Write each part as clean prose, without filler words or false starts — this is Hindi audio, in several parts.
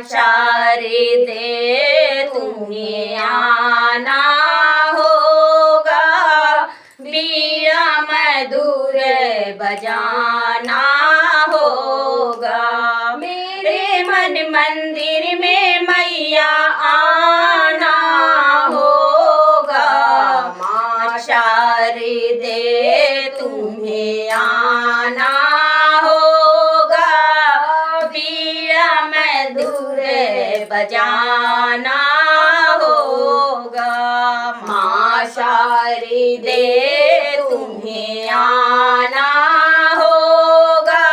शारदे तुम्हें आना होगा, बीड़ा मधुर बजाना होगा। मेरे मन मंदिर में मैया आना होगा, माँ शारदे तुम्हें आना होगा, बीड़ा मधुर बजाना होगा। माँ शारदे तुम्हें आना होगा,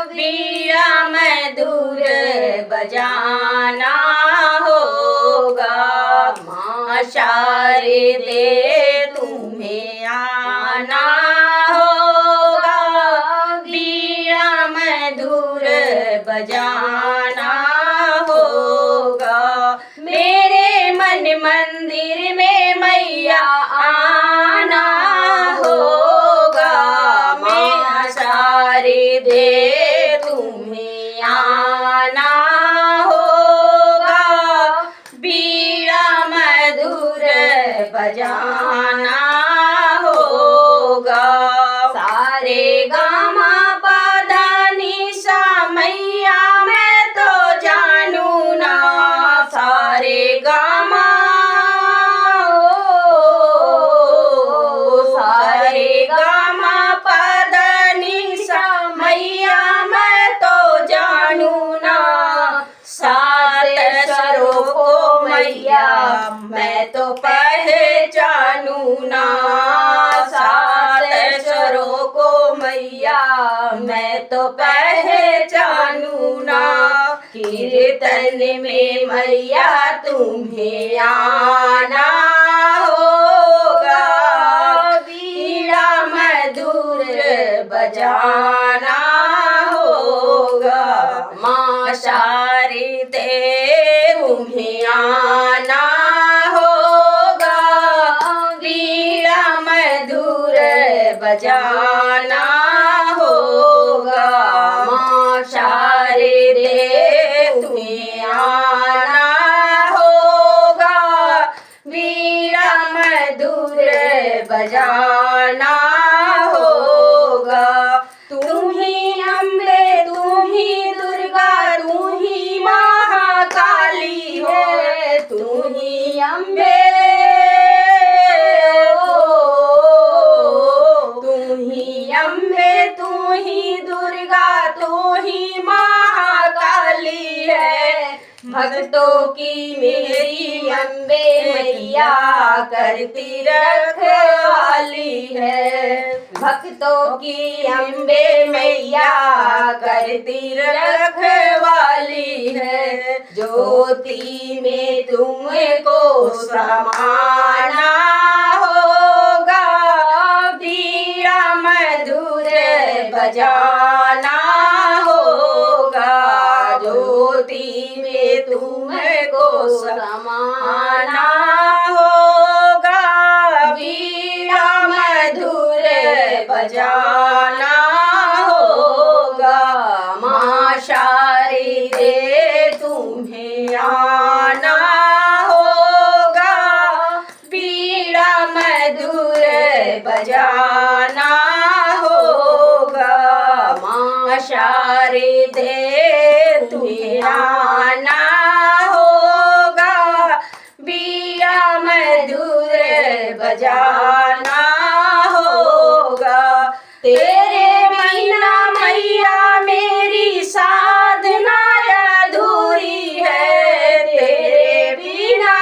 बीड़ा मधुर बजाना होगा। माँ शारदे तुम्हें आना होगा, बीड़ा मधुर बजाना होगा। मेरे मन मंदिर में मैया आना होगा, माँ शारदे तुम्हें आना होगा, बीड़ा मधुर बजाना होगा। सारे गामा पधा निशा मैया मैं तो जानू ना, सारे गामा सारे गामा पधा निशा मैया मैं तो जानू ना, सात स्वरों को मैया मैं तो पहचानू ना, सात स्वरों को मैया मैं तो पहचानू ना। कीर्तन में मैया तुम्हें आना होगा, बीड़ा मधुर बजाना होगा। माँ शारदे तुम्हें आना होगा, बीड़ा मधुर बजाना होगा। माँ शारदे तुम्हें आना होगा, बीड़ा मधुर बजाना होगा। तुम ही अम्बे तुम ही दुर्गा तुम ही महाकाली हो, तुम ही अम्बे तुम ही अम्बे तुम ही दुर्गा तुम ही महाकाली है। भक्तों की मेरी अम्बे मैया करती रखवाली है, भक्तों की अम्बे मैया करती रखवाली है। ज्योति में तुमको समाना होगा, बीड़ा मधुर बजाना होगा। ज्योति में तुमको समाना होगा, बीड़ा मधुर बजाना होगा। माँ शारदे तुम्हें आना होगा, बीड़ा मधुर बजाना होगा। माँ शारदे तुम्हें आना होगा, बीड़ा मधुर बजाना होगा। तेरे बिना मैया मेरी साधना अधूरी है, तेरे बिना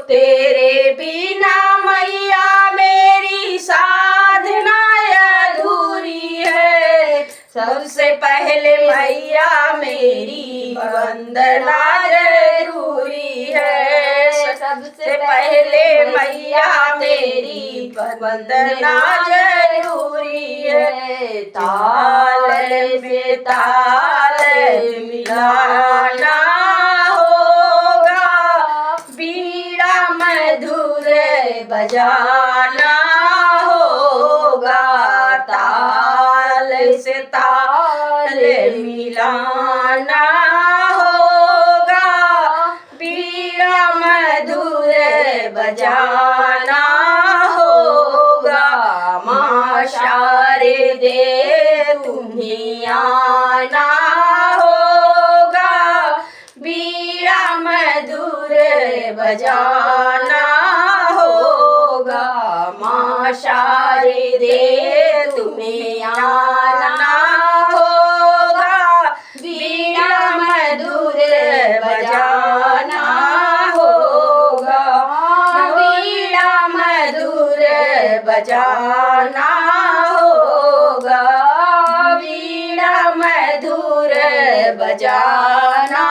तेरे बिना मैया मेरी साधना अधूरी है। सबसे पहले मैया मेरी वंदना जरूरी है, सबसे पहले मैया मेरी वंदना जरूरी है। ताल में ताल मिलाना होगा, बीड़ा मधुर बजाना होगा। ताल से ताल ताल मिलाना होगा, बीड़ा मधुर बजाना होगा। माँ शारदे तुम्हें आना होगा, बीड़ा मधुर बजाना होगा। माँ शारदे तुम्हें आना होगा, बीड़ा मधुर बजाना होगा। बीड़ा मधुर बजाना होगा, बीड़ा मधुर बजाना